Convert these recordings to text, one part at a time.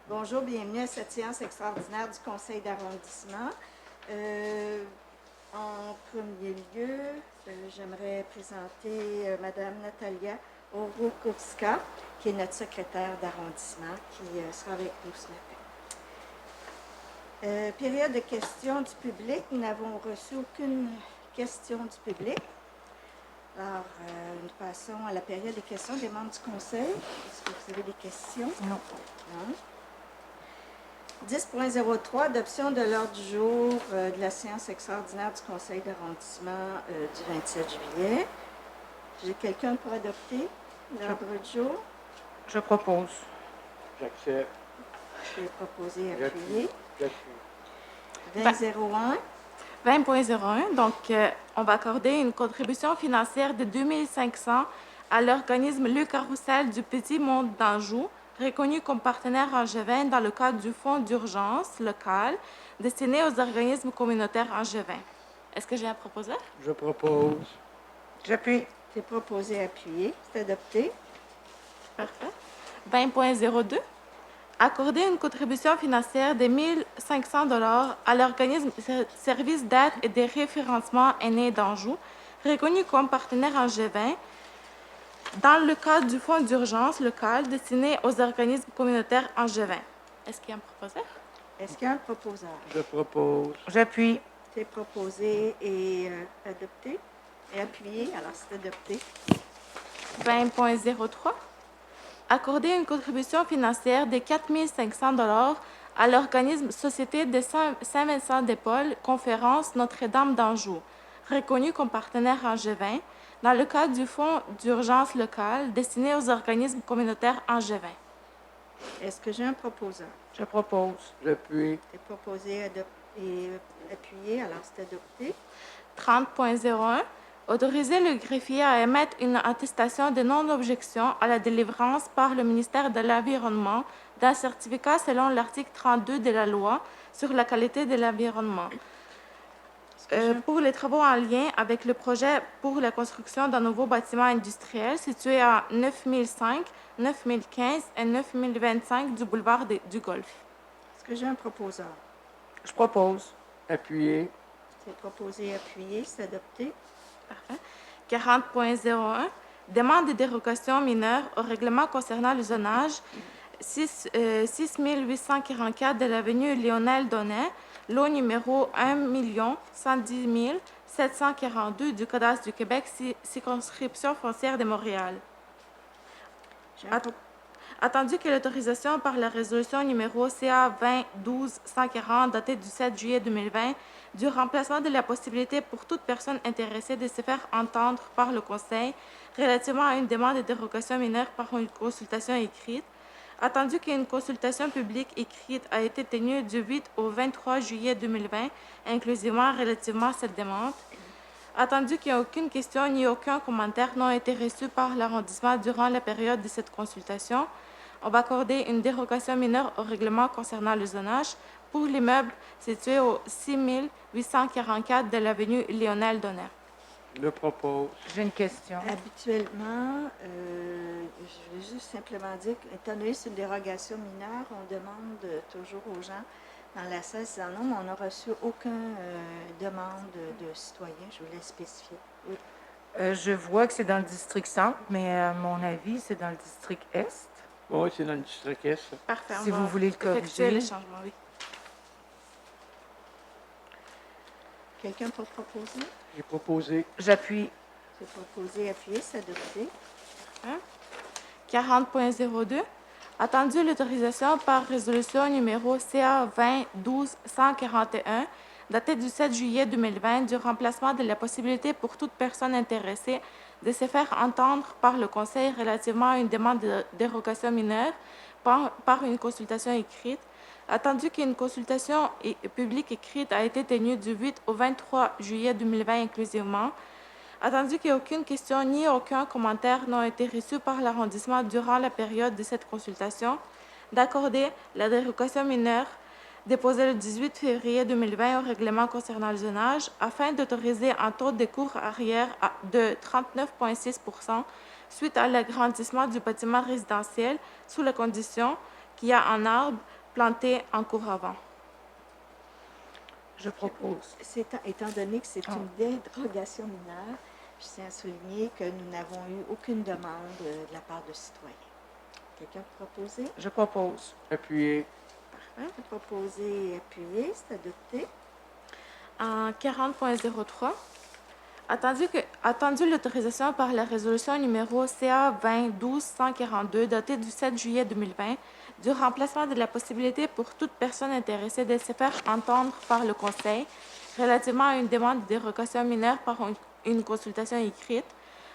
Bonjour, bienvenue à cette séance extraordinaire du Conseil d'arrondissement. En premier lieu, j'aimerais présenter Madame Natalia Orokurska, qui est notre secrétaire d'arrondissement, qui sera avec nous ce matin. Période de questions du public. Nous n'avons reçu aucune question du public. Alors, nous passons à la période des questions des membres du Conseil. Est-ce que vous avez des questions? Non. Non. 10.03, adoption de l'ordre du jour de la séance extraordinaire du Conseil d'arrondissement du 27 juillet. J'ai quelqu'un pour adopter l'ordre du jour? Je propose. J'accepte. Je vais proposer et appuyer. J'appuie. 20.01. 20.01, donc on va accorder une contribution financière de 2500 à l'organisme Le Carrousel du Petit Monde d'Anjou, reconnu comme partenaire angevin dans le cadre du Fonds d'urgence local destiné aux organismes communautaires angevins. Est-ce que j'ai un proposeur? Je propose. J'appuie. C'est proposé et appuyé. C'est adopté. Parfait. 20.02. Accorder une contribution financière de 1 500 $ à l'organisme Service d'aide et de référencement aînés d'Anjou, reconnu comme partenaire angevin, dans le cadre du Fonds d'urgence local destiné aux organismes communautaires angevins. Est-ce qu'il y a un proposeur? Est-ce qu'il y a un proposeur? Je propose. J'appuie. C'est proposé et adopté. Et appuyé, alors c'est adopté. 20.03. Accorder une contribution financière de 4 500 $ à l'organisme Société de Saint-Vincent-de-Paul, conférence Notre-Dame d'Anjou, reconnu comme partenaire angevin, dans le cadre du Fonds d'urgence local destiné aux organismes communautaires angevins. Est-ce que j'ai un proposeur? Je propose. J'appuie. C'est proposé et appuyé, alors c'est adopté. 30.01. Autoriser le greffier à émettre une attestation de non-objection à la délivrance par le ministère de l'Environnement d'un certificat selon l'article 32 de la loi sur la qualité de l'environnement. Pour les travaux en lien avec le projet pour la construction d'un nouveau bâtiment industriel situé à 9005, 9015 et 9025 du boulevard du Golfe. Est-ce que j'ai un proposeur? Je propose. Appuyé. C'est proposé et appuyé, c'est adopté. Parfait. 40.01. Demande de dérogation mineure au règlement concernant le zonage 6844 de l'avenue Lionel Donnet, lot numéro 1 110 742 du cadastre du Québec, circonscription foncière de Montréal. Attendu que l'autorisation par la résolution numéro CA 2012-140 datée du 7 juillet 2020 du remplacement de la possibilité pour toute personne intéressée de se faire entendre par le Conseil relativement à une demande de dérogation mineure par une consultation écrite, attendu qu'une consultation publique écrite a été tenue du 8 au 23 juillet 2020, inclusivement relativement à cette demande, attendu qu'aucune question ni aucun commentaire n'ont été reçus par l'arrondissement durant la période de cette consultation, on va accorder une dérogation mineure au règlement concernant le zonage pour l'immeuble situé au 6844 de l'avenue Lionel Donnet. Je propose. J'ai une question. Habituellement, je vais juste simplement dire qu'étant donné que c'est une dérogation mineure, on demande toujours aux gens dans la salle si non, mais on n'a reçu aucune demande de citoyens. Je voulais spécifier. Oui. Je vois que c'est dans le district centre, mais à mon avis, c'est dans le district est. Oui, c'est dans le district S. Parfait. Si vous voulez le effectuer corriger. les changements, oui. Quelqu'un pour proposer? J'ai proposé. J'appuie. C'est proposé, appuyé, c'est adopté. 40.02. Attendu l'autorisation par résolution numéro CA 2012-141 datée du 7 juillet 2020 du remplacement de la possibilité pour toute personne intéressée de se faire entendre par le Conseil relativement à une demande de dérogation mineure par une consultation écrite, attendu qu'une consultation publique écrite a été tenue du 8 au 23 juillet 2020 inclusivement, attendu qu'aucune question ni aucun commentaire n'ont été reçus par l'arrondissement durant la période de cette consultation, d'accorder la dérogation mineure déposée le 18 février 2020 au règlement concernant le zonage afin d'autoriser un taux de cours arrière de 39,6 % suite à l'agrandissement du bâtiment résidentiel sous la condition qu'il y a un arbre plantés en cours avant. Je propose. Étant donné que c'est une dérogation mineure, je tiens à souligner que nous n'avons eu aucune demande de la part de citoyens. Quelqu'un peut proposer? Je propose. Appuyé. Parfait. Proposer et appuyer, c'est adopté. En 40.03, attendu l'autorisation par la résolution numéro CA 20-12-142 datée du 7 juillet 2020 du remplacement de la possibilité pour toute personne intéressée de se faire entendre par le Conseil relativement à une demande de dérogation mineure par une consultation écrite,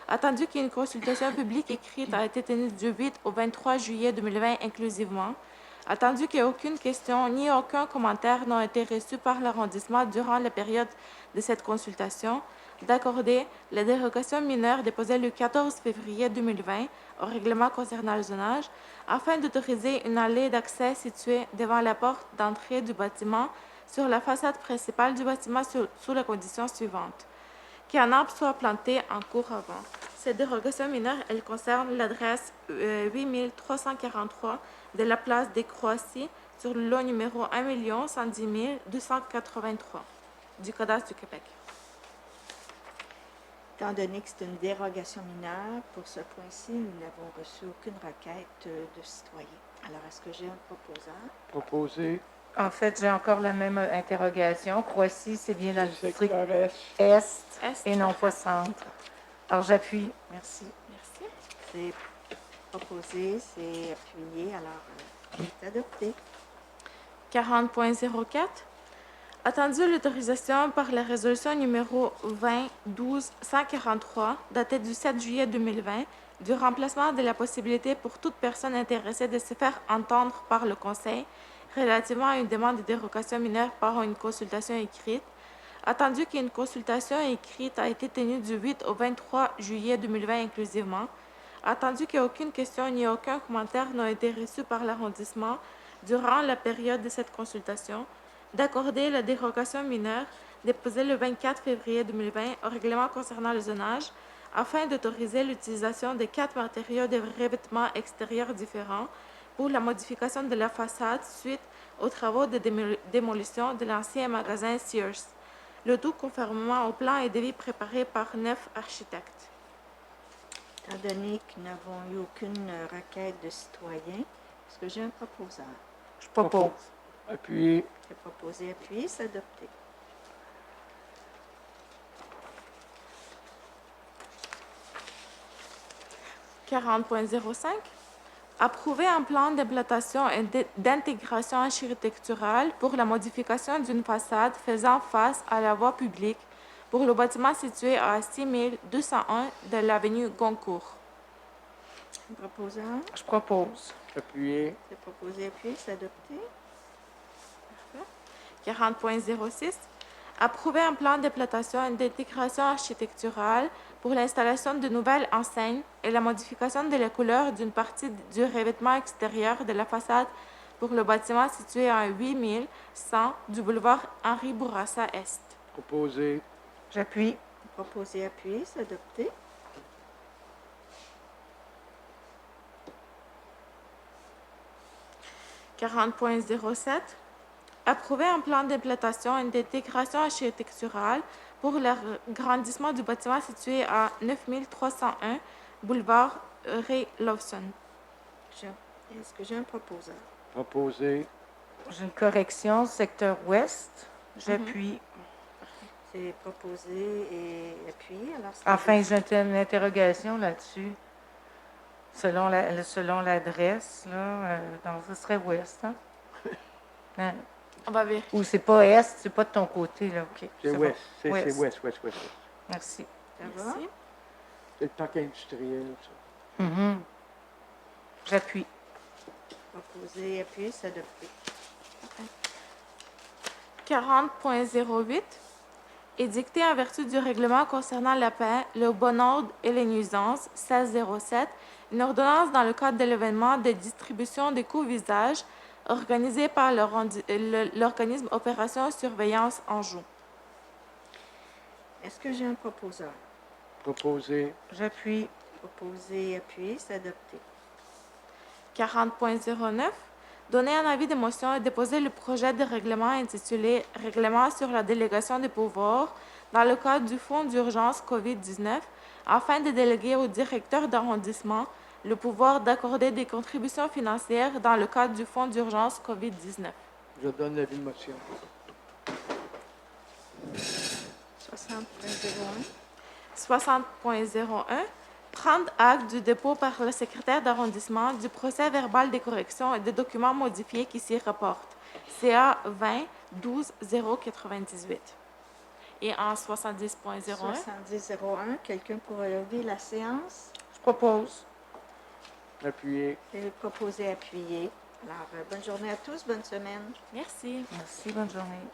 attendu qu'une consultation publique écrite a été tenue du 8 au 23 juillet 2020 inclusivement, attendu qu'aucune question ni aucun commentaire n'ont été reçus par l'arrondissement durant la période de cette consultation, d'accorder la dérogation mineure déposée le 14 février 2020 au règlement concernant le zonage, afin d'autoriser une allée d'accès située devant la porte d'entrée du bâtiment sur la façade principale du bâtiment sous la condition suivante: qu'un arbre soit planté en cours avant. Cette dérogation mineure, elle concerne l'adresse 8343 de la place des Croaties sur le lot numéro 1 110 283 du cadastre du Québec. Étant donné que c'est une dérogation mineure, pour ce point-ci, nous n'avons reçu aucune requête de citoyens. Alors, est-ce que j'ai un proposeur? Proposer. En fait, j'ai encore la même interrogation. Croatie, c'est bien dans le district Secteur Est. Est et non pas centre. Alors, j'appuie. Merci. Merci. C'est proposé, c'est appuyé, alors c'est adopté. 40.04. Attendu l'autorisation par la résolution numéro 20-12-143 datée du 7 juillet 2020 du remplacement de la possibilité pour toute personne intéressée de se faire entendre par le Conseil relativement à une demande de dérogation mineure par une consultation écrite, attendu qu'une consultation écrite a été tenue du 8 au 23 juillet 2020 inclusivement, attendu qu'aucune question ni aucun commentaire n'ont été reçus par l'arrondissement durant la période de cette consultation, d'accorder la dérogation mineure déposée le 24 février 2020 au règlement concernant le zonage, afin d'autoriser l'utilisation de 4 matériaux de revêtement extérieur différents pour la modification de la façade suite aux travaux de démolition de l'ancien magasin Sears, le tout conformément au plan et devis préparés par 9 architectes. Étant donné que nous n'avons eu aucune requête de citoyens, est-ce que j'ai un proposeur? Je propose. Appuyé. C'est proposé, appuyé, c'est adopté. « 40.05. Approuver un plan d'implantation et d'intégration architecturale pour la modification d'une façade faisant face à la voie publique pour le bâtiment situé à 6201 de l'avenue Goncourt. Un proposeur? Je propose. Appuyé. C'est proposé, appuyé, c'est adopté. 40.06. Approuver un plan d'implantation et d'intégration architecturale pour l'installation de nouvelles enseignes et la modification de la couleur d'une partie du revêtement extérieur de la façade pour le bâtiment situé à 8100 du boulevard Henri Bourassa Est. Proposer. J'appuie. Proposé, appuyé, c'est adopté. 40.07. Approuver un plan d'implantation et d'intégration architecturale pour l'agrandissement du bâtiment situé à 9301 boulevard Ray Lawson. Est-ce que j'ai un proposeur? Proposer. J'ai une correction. Secteur ouest. J'appuie. C'est proposé et appuyé. Alors, c'est Enfin, adopté. j'ai une interrogation là-dessus. Selon l'adresse, là, donc ce serait ouest, hein? Hein? On va vérifier. Ou c'est pas est, c'est pas de ton côté, là, OK. C'est bon. ouest. C'est Ouest. ouest. Merci. Ça va? Merci. C'est le parc industriel, ça. Mhm. J'appuie. Proposé, appuyé, c'est adopté. 40.08. Édicté en vertu du règlement concernant la paix, le bon ordre et les nuisances 1607, une ordonnance dans le cadre de l'événement de distribution des coups-visages organisé par l'organisme Opération Surveillance Anjou. Est-ce que j'ai un proposeur? Proposer. J'appuie. Proposé, appuyé, c'est adopté. 40.09. Donner un avis de motion et déposer le projet de règlement intitulé « Règlement sur la délégation des pouvoirs » dans le cadre du Fonds d'urgence COVID-19 afin de déléguer au directeur d'arrondissement le pouvoir d'accorder des contributions financières dans le cadre du Fonds d'urgence COVID-19. Je donne l'avis de motion. 60.01. 60.01. Prendre acte du dépôt par le secrétaire d'arrondissement du procès verbal des corrections et des documents modifiés qui s'y rapportent. CA 20 12 098. Et en 70.01. 70.01. Quelqu'un pour lever la séance? Je propose. Appuyé. Et proposer appuyer. Alors, bonne journée à tous, bonne semaine. Merci. Merci, bonne journée.